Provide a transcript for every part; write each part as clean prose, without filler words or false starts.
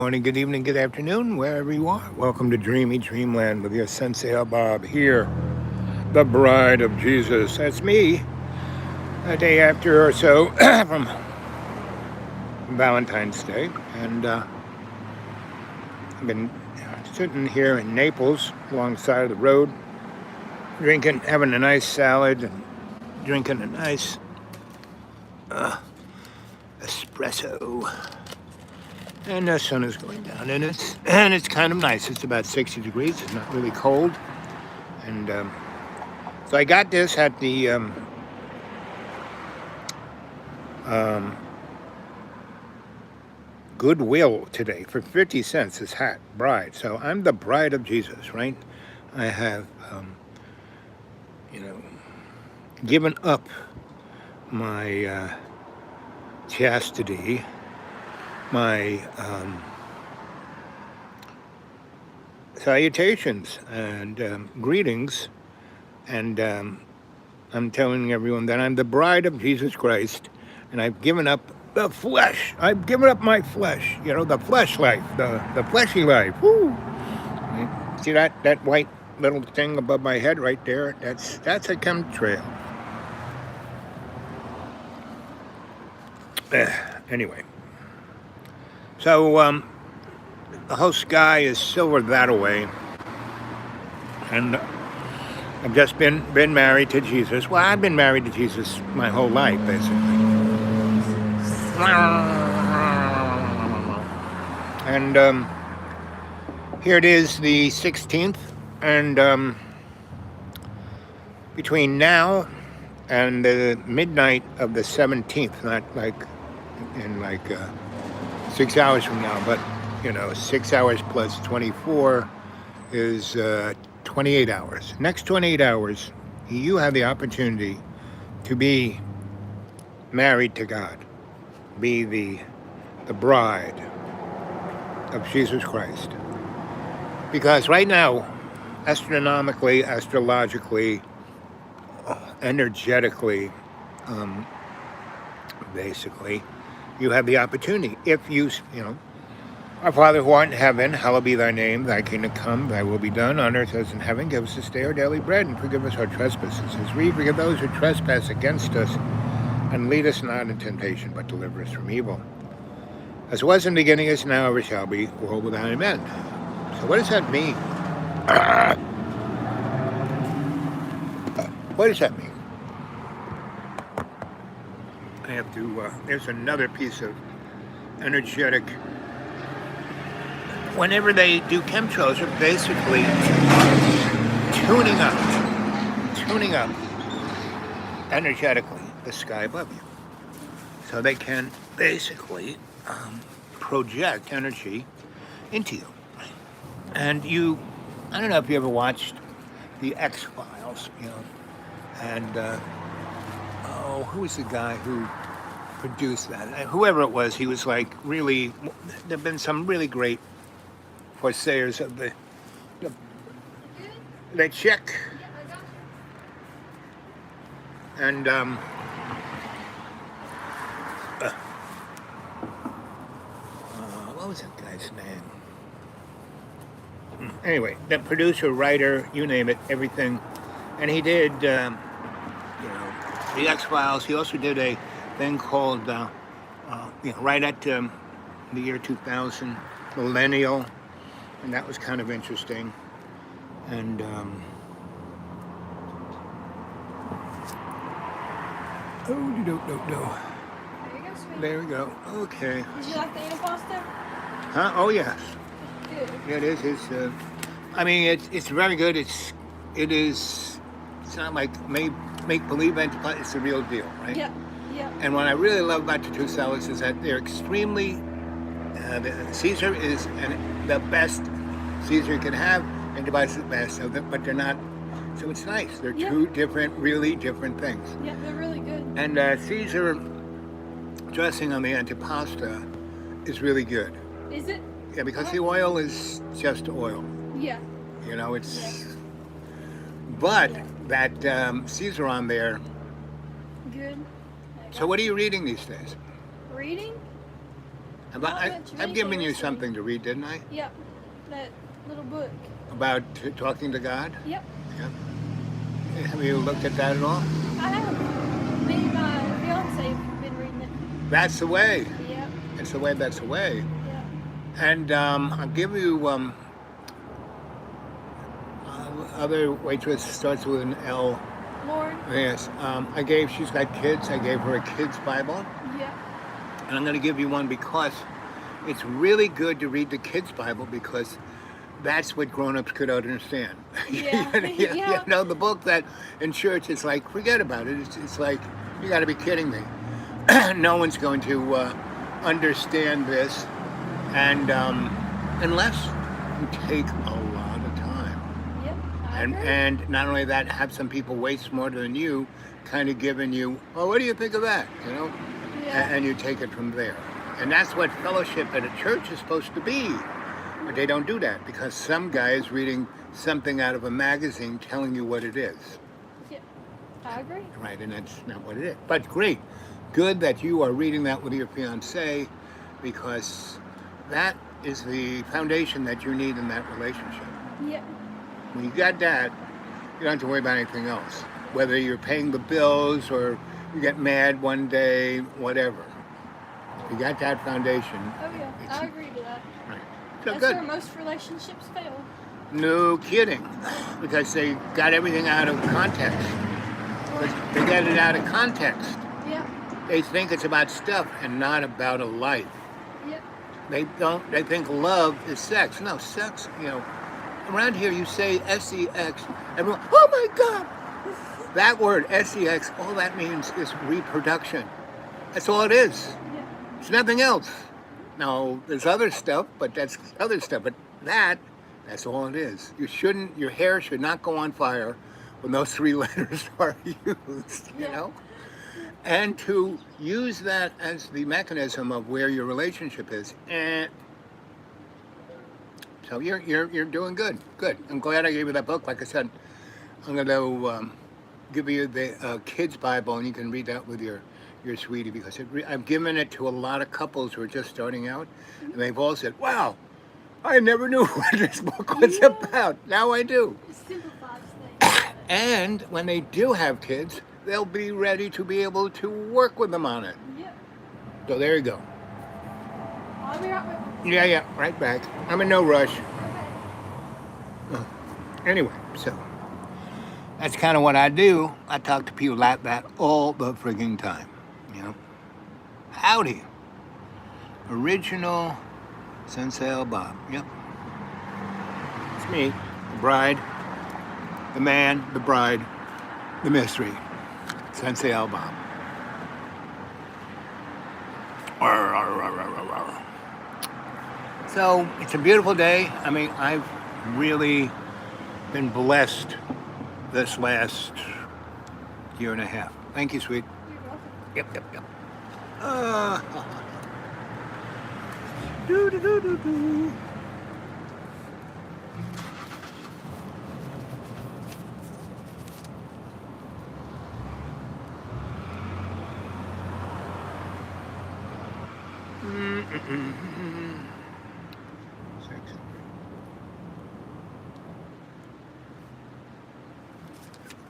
Morning, good evening, good afternoon, wherever you are. Welcome to Dreamy Dreamland with your Sensie Owl Bob here, the bride of Jesus. That's me, a day after or so from Valentine's Day. And I've been sitting here in Naples alongside of the road, having a nice salad and drinking a nice espresso. And the sun is going down, and it's kind of nice. It's about 60 degrees. It's not really cold, and so I got this at the Goodwill today for 50 cents. This hat, bride. So I'm the bride of Jesus, right? I have, given up my chastity, my salutations and greetings, and I'm telling everyone that I'm the bride of Jesus Christ, and I've given up the flesh. I've given up my flesh, the flesh life, the fleshy life. Woo! See that white little thing above my head right there? That's a chemtrail. Anyway. So the whole sky is silver that away, and I've just been married to Jesus. Well, I've been married to Jesus my whole life, basically. And here it is, the 16th, and between now and the midnight of the 17th, not like in 6 hours from now, but 6 hours plus 24 is 28 hours. Next 28 hours, you have the opportunity to be married to God, be the bride of Jesus Christ. Because right now, astronomically, astrologically, energetically, basically, you have the opportunity. If our Father who art in heaven, hallowed be thy name, thy kingdom come, thy will be done on earth as in heaven. Give us this day our daily bread, and forgive us our trespasses, as we forgive those who trespass against us. And lead us not in temptation, but deliver us from evil. As it was in the beginning, is now, ever shall be, world without an end. So what does that mean? What does that mean? I have to, there's another piece of energetic. Whenever they do chemtrails, they're basically tuning up energetically the sky above you. So they can basically project energy into you. And I don't know if you ever watched the X-Files, and who was the guy who produced that? Whoever it was, he was really, there have been some really great foresaers of the chick. And what was that guy's name? Anyway, the producer, writer, you name it, everything. And he did, the X-Files. He also did a thing called, right at the year 2000, Millennial. And that was kind of interesting. And, no. There we go. Okay. Did you like the pasta? Huh? Oh, yes. Good. Yeah, it is. It's very good. It's not like make believe, but it's the real deal, right? Yeah. And what I really love about the two salads is that they're extremely. The Caesar is the best Caesar you can have, and the is the best. But they're not. So it's nice. They're two really different things. Yeah, they're really good. And Caesar dressing on the antipasta is really good. Is it? Yeah, because the oil is just oil. Yeah. But that Caesar on there. Good. So what are you reading these days? Reading? But Not much I've given reading you recently. something to read, didn't I? Yep. That little book. About talking to God? Yep. Yeah. Have you looked at that at all? I have. Me and my fiance have been reading it. That's the way. Yep. It's the way, that's the way. Yep. And I'll give you other waitress starts with an L. Lauren. Yes. She's got kids. I gave her a kid's Bible. Yep. And I'm going to give you one because it's really good to read the kids' Bible because that's what grown-ups could understand. Yeah. You know, the book that in church, it's like, forget about it. It's like, you got to be kidding me. No one's going to understand this, and unless you take a lot of time. Yep. I agree. And not only that, have some people way smarter than you kind of giving you, oh, what do you think of that? You know? Yeah. And you take it from there. And that's what fellowship at a church is supposed to be. But they don't do that because some guy is reading something out of a magazine telling you what it is. Yep. I agree. Right, and that's not what it is. But great. Good that you are reading that with your fiancé because that is the foundation that you need in that relationship. Yep. When you got that, you don't have to worry about anything else. Whether you're paying the bills or you get mad one day, whatever. If you got that foundation. Oh yeah. I agree to that. Right. So That's good. where most relationships fail. No kidding. Because they got everything out of context. They get it out of context. Yep. They think it's about stuff and not about a life. Yep. They think love is sex. No, sex, you know, around here you say sex, everyone, oh my God. That word, sex, all that means is reproduction. That's all it is. Yep. It's nothing else. Now, there's other stuff, but that's other stuff. But that's all it is. Your hair should not go on fire when those three letters are used, you know? And to use that as the mechanism of where your relationship is. So you're doing good. Good. I'm glad I gave you that book. Like I said, I'm going to give you the kids' Bible, and you can read that with your sweetie because I've given it to a lot of couples who are just starting out, and they've all said, "Wow, I never knew what this book was about. Now I do." It simplifies things. And when they do have kids, they'll be ready to be able to work with them on it. Yep. So there you go. I'll be right back. Yeah, right back. I'm in no rush. Okay. Anyway, so that's kind of what I do. I talk to people like that all the frigging time, you know. Howdy. Original Sensie Owl Bob. Yep. It's me, the bride, the man, the bride, the mystery. Sensie Owl Bob. So it's a beautiful day. I mean, I've really been blessed this last year and a half. Thank you, sweet. You're welcome. Yep. Do. Sexy.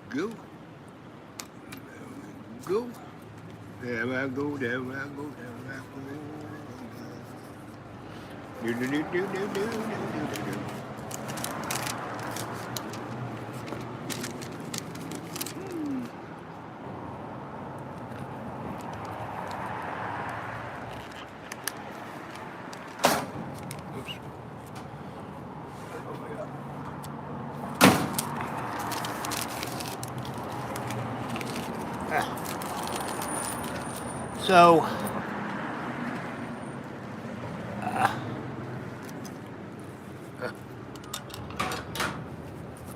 Go. Go. There I go, there I go, there I go. Do. Oops. So,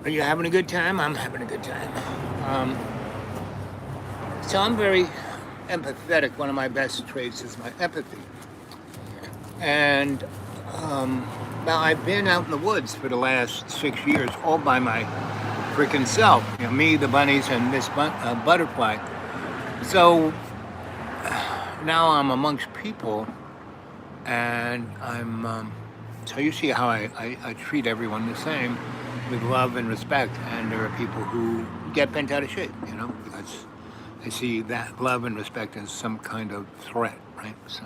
are you having a good time? I'm having a good time. So I'm very empathetic. One of my best traits is my empathy. And now I've been out in the woods for the last 6 years, all by my freaking self. You know, me, the bunnies, and this butterfly. So now I'm amongst people And so you see how I treat everyone the same with love and respect. And there are people who get bent out of shape, because I see that love and respect as some kind of threat, right? So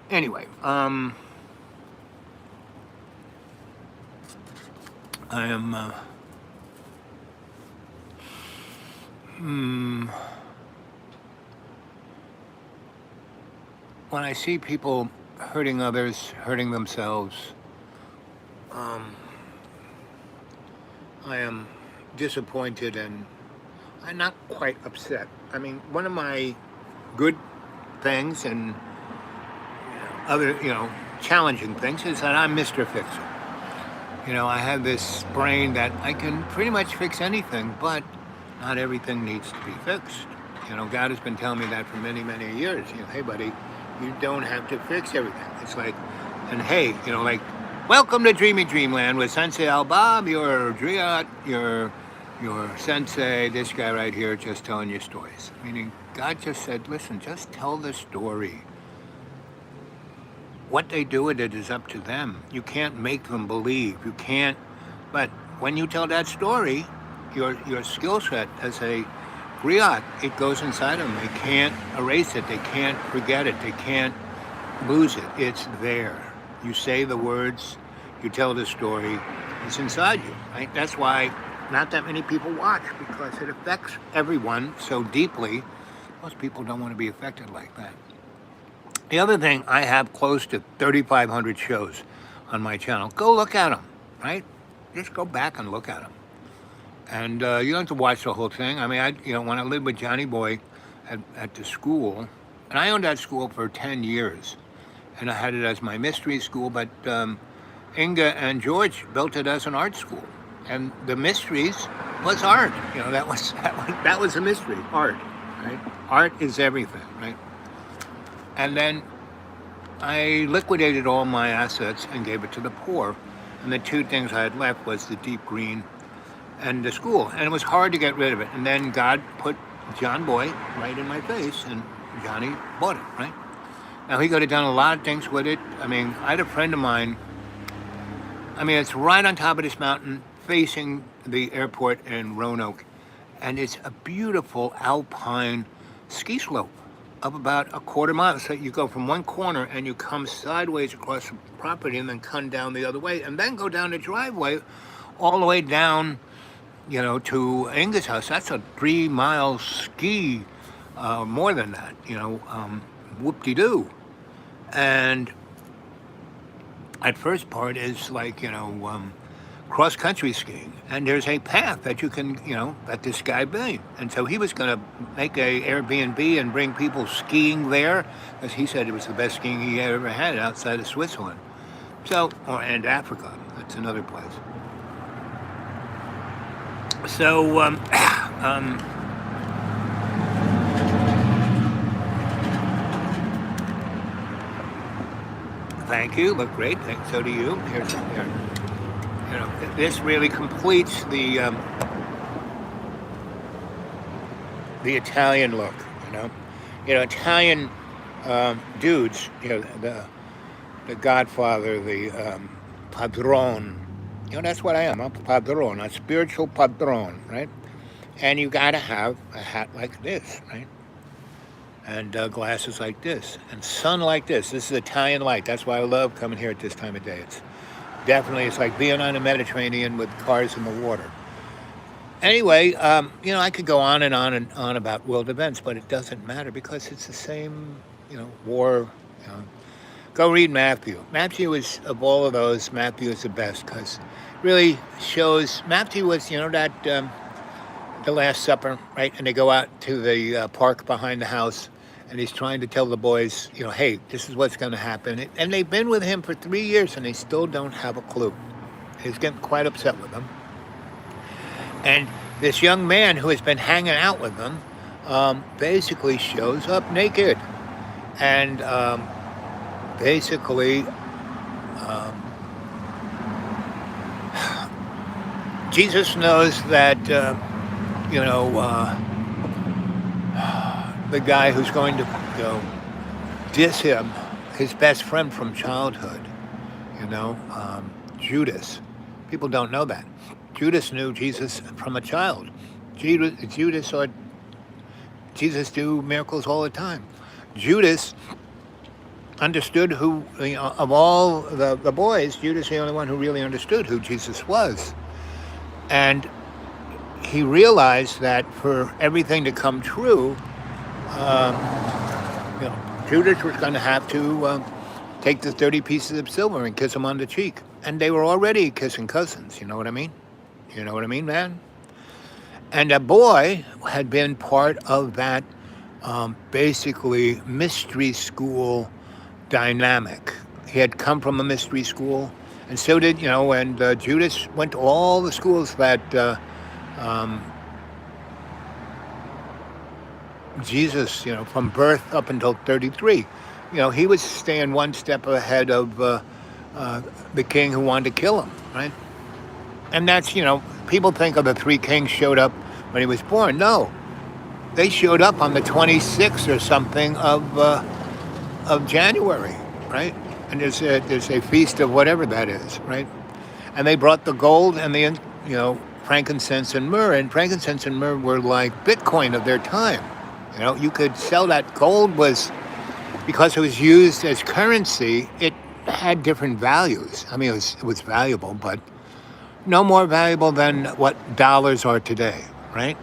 anyway, I am, when I see people hurting others, hurting themselves, I am disappointed and I'm not quite upset. I mean, one of my good things and other, challenging things is that I'm Mr. Fixer. I have this brain that I can pretty much fix anything, but not everything needs to be fixed. God has been telling me that for many, many years. Hey, buddy, you don't have to fix everything. It's like, and hey, like, welcome to Dreamy Dreamland with Sensie Owl Bob, your Driat, your sensei, this guy right here just telling you stories. Meaning, God just said, listen, just tell the story. What they do with it is up to them. You can't make them believe. You can't, but when you tell that story, your skill set as a griot, it goes inside them. They can't erase it. They can't forget it. They can't lose it. It's there. You say the words, you tell the story, it's inside you, right? That's why not that many people watch, because it affects everyone so deeply. Most people don't want to be affected like that. The other thing, I have close to 3,500 shows on my channel. Go look at them, right? Just go back and look at them. And you don't have to watch the whole thing. I mean, when I lived with Johnny Boy at the school, and I owned that school for 10 years, and I had it as my mystery school, but Inga and George built it as an art school. And the mysteries was art. That was a mystery, art, right? Art is everything, right? And then I liquidated all my assets and gave it to the poor. And the two things I had left was the deep green and the school. And it was hard to get rid of it. And then God put John Boy right in my face, and Johnny bought it, right? Now, he could have done a lot of things with it. I mean, I had a friend of mine. I mean, it's right on top of this mountain facing the airport in Roanoke. And it's a beautiful alpine ski slope of about a quarter mile. So you go from one corner and you come sideways across the property and then come down the other way and then go down the driveway all the way down, to Inga's house. That's a 3-mile ski, more than that, whoop-de-doo. And at first part is like, cross-country skiing, and there's a path that you can, that this guy made. And so he was going to make a Airbnb and bring people skiing there, because he said it was the best skiing he ever had outside of Switzerland. And Africa, that's another place. So, thank you, look great, so do you. Here's here. This really completes the Italian look. Italian dudes. The Godfather, the padrone. That's what I am. I'm a padrone, a spiritual padrone, right? And you got to have a hat like this, right? And glasses like this, and sun like this. This is Italian light. That's why I love coming here at this time of day. It's like being on the Mediterranean with cars in the water. Anyway, I could go on and on and on about world events, but it doesn't matter because it's the same, war. Go read Matthew. Matthew is, of all of those, Matthew is the best because really shows, Matthew was, that, the Last Supper, right? And they go out to the park behind the house, and he's trying to tell the boys, hey, this is what's going to happen. And they've been with him for 3 years, and they still don't have a clue. He's getting quite upset with them. And this young man who has been hanging out with them basically shows up naked. And basically, Jesus knows that, the guy who's going to diss him, his best friend from childhood, you know, Judas. People don't know that. Judas knew Jesus from a child. Judas saw Jesus do miracles all the time. Judas understood who, of all the boys, Judas the only one who really understood who Jesus was. And he realized that for everything to come true, um, Judas was going to have to take the 30 pieces of silver and kiss him on the cheek. And they were already kissing cousins, you know what I mean? You know what I mean, man? And a boy had been part of that basically mystery school dynamic. He had come from a mystery school, and so did, and Judas went to all the schools that um, Jesus, from birth up until 33. He was staying one step ahead of the king who wanted to kill him, right? And that's, people think of the three kings showed up when he was born. No, they showed up on the 26th or something of January, right? And there's a feast of whatever that is, right? And they brought the gold and the, frankincense and myrrh. And frankincense and myrrh were like Bitcoin of their time. You could sell that. Gold was, because it was used as currency, it had different values. I mean, it was valuable, but no more valuable than what dollars are today, right?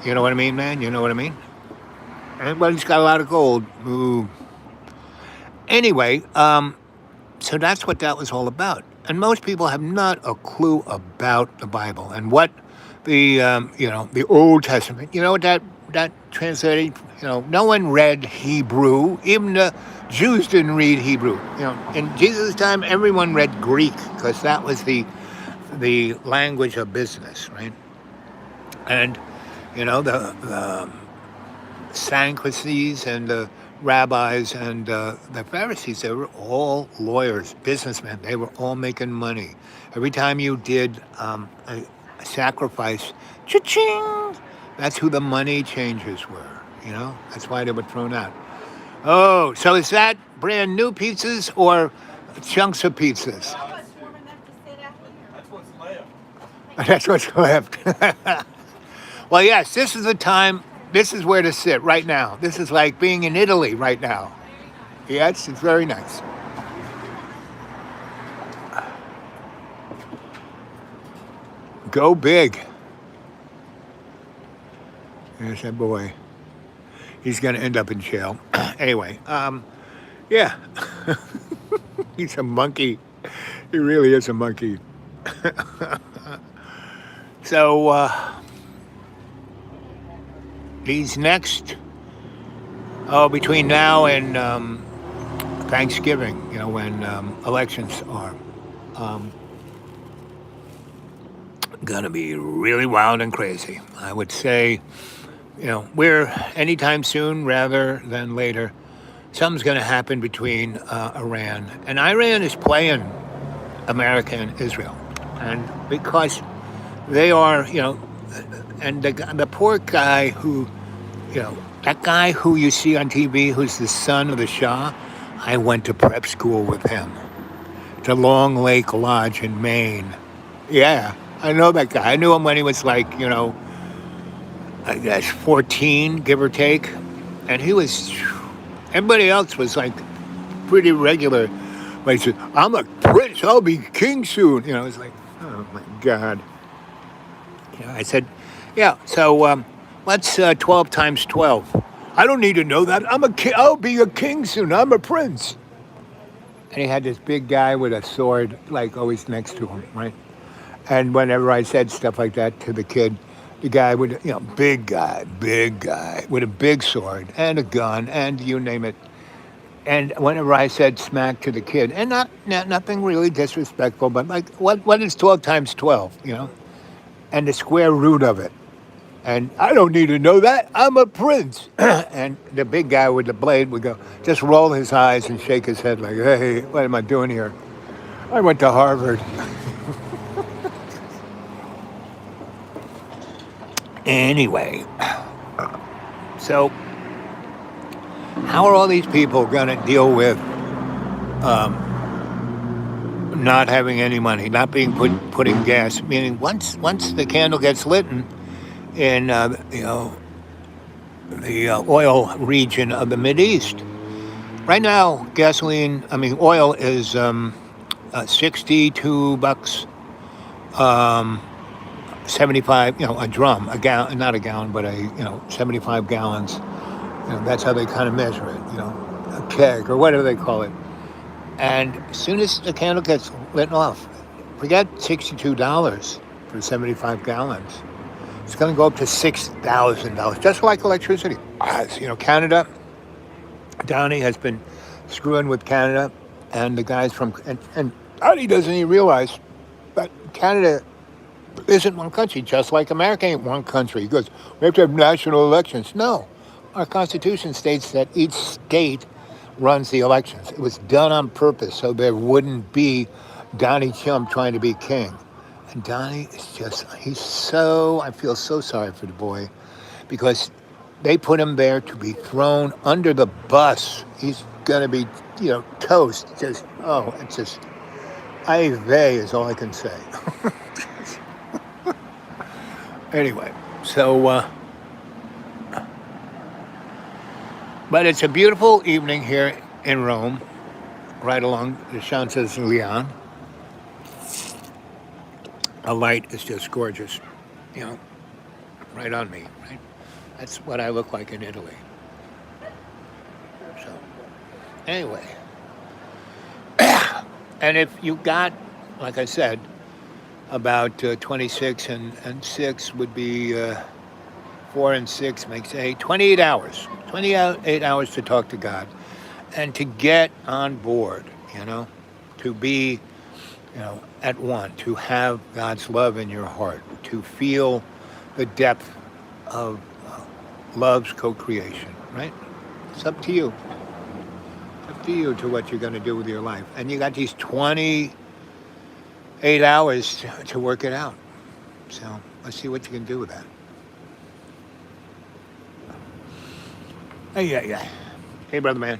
You know what I mean, man? You know what I mean? Everybody's got a lot of gold. Ooh. Anyway, so that's what that was all about. And most people have not a clue about the Bible and what the, the Old Testament, what that translated, no one read Hebrew. Even the Jews didn't read Hebrew. In Jesus' time, everyone read Greek because that was the language of business, right? And, the Sadducees and the rabbis and the Pharisees, they were all lawyers, businessmen. They were all making money. Every time you did a sacrifice, cha-ching, that's who the money changers were, That's why they were thrown out. Oh, so is that brand new pizzas or chunks of pizzas? That's what's left. Well, yes, this is the time. This is where to sit right now. This is like being in Italy right now. Yes, it's very nice. Go big. There's that boy. He's going to end up in jail. Anyway, yeah. He's a monkey. He really is a monkey. So, these next, between now and Thanksgiving, when elections are going to be really wild and crazy. I would say, we're anytime soon rather than later, something's going to happen between Iran. And Iran is playing America and Israel. And because they are, and the poor guy who, that guy who you see on TV who's the son of the Shah, I went to prep school with him. To Long Lake Lodge in Maine. Yeah, I know that guy. I knew him when he was like, I guess 14, give or take. And he was, everybody else was like pretty regular. But he said, I'm a prince, I'll be king soon. It's like, oh my God. I said, yeah, so what's 12 times 12? I don't need to know that. I'm a king. I'll be a king soon. I'm a prince. And he had this big guy with a sword, like always next to him, right? And whenever I said stuff like that to the kid, the guy would, big guy with a big sword and a gun and you name it. And whenever I said smack to the kid, and nothing really disrespectful, but like, what is 12 times 12, And the square root of it. And I don't need to know that. I'm a prince. And the big guy with the blade would go, just roll his eyes and shake his head like, hey, what am I doing here? I went to Harvard. Anyway, so how are all these people going to deal with not having any money, not being putting gas? Meaning, once the candle gets lit in the oil region of the Mideast, right now, oil is $62, 75, a drum, a gallon, not a gallon, but 75 gallons. That's how they kind of measure it, a keg or whatever they call it. And as soon as the candle gets lit off, forget $62 for 75 gallons. It's going to go up to $6,000, just like electricity. Canada, Downey has been screwing with Canada, and the guys and Downey doesn't even realize that Canada isn't one country, just like America ain't one country. He goes, we have to have national elections. No, our Constitution states that each state runs the elections. It was done on purpose so there wouldn't be Donnie Trump trying to be king. And Donnie is I feel so sorry for the boy, because they put him there to be thrown under the bus. He's going to be, toast. It's just, ay vey is all I can say. Anyway, so, but it's a beautiful evening here in Rome, right along the Champs-Élysées. The light is just gorgeous, right on me, right? That's what I look like in Italy. So, anyway. And if you got, like I said, about 26 and 6 would be 4 and 6 makes 8, 28 hours. 28 hours to talk to God and to get on board, to be, at one, to have God's love in your heart, to feel the depth of love's co-creation, right? It's up to you. It's up to you to what you're going to do with your life. And you got these 28 hours to work it out. So let's see what you can do with that. Hey, Hey, brother man.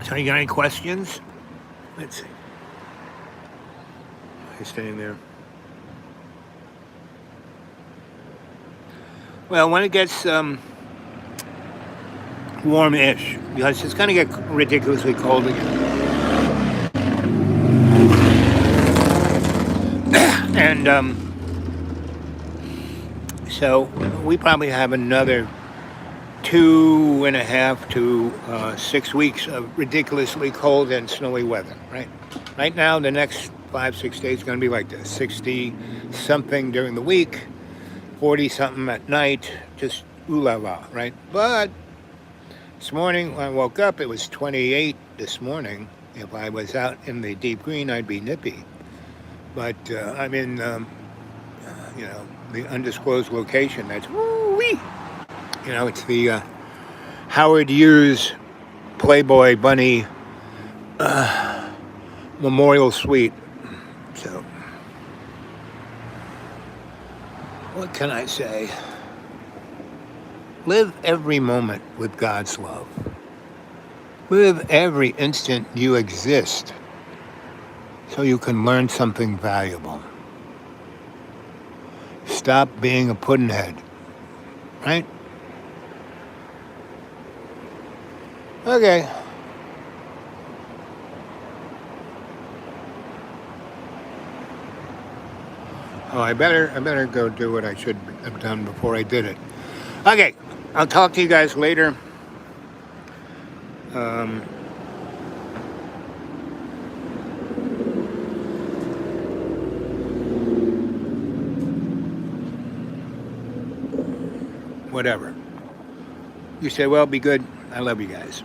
So you got any questions? Let's see. He's staying there. Well, when it gets warm-ish, because it's going to get ridiculously cold again. And so we probably have another 2.5 to 6 weeks of ridiculously cold and snowy weather, right? Right now, the next 5-6 days is going to be like this: 60-something during the week, 40-something at night, just ooh la la, right? But this morning when I woke up, it was 28 this morning. If I was out in the deep green, I'd be nippy. But I'm in, the undisclosed location. That's woo-wee. It's the Howard Hughes Playboy Bunny Memorial Suite. So, what can I say? Live every moment with God's love. Live every instant you exist so you can learn something valuable. Stop being a puddinhead, right? Okay. Oh, I better go do what I should have done before I did it. Okay, I'll talk to you guys later. Whatever. You say, well, be good. I love you guys.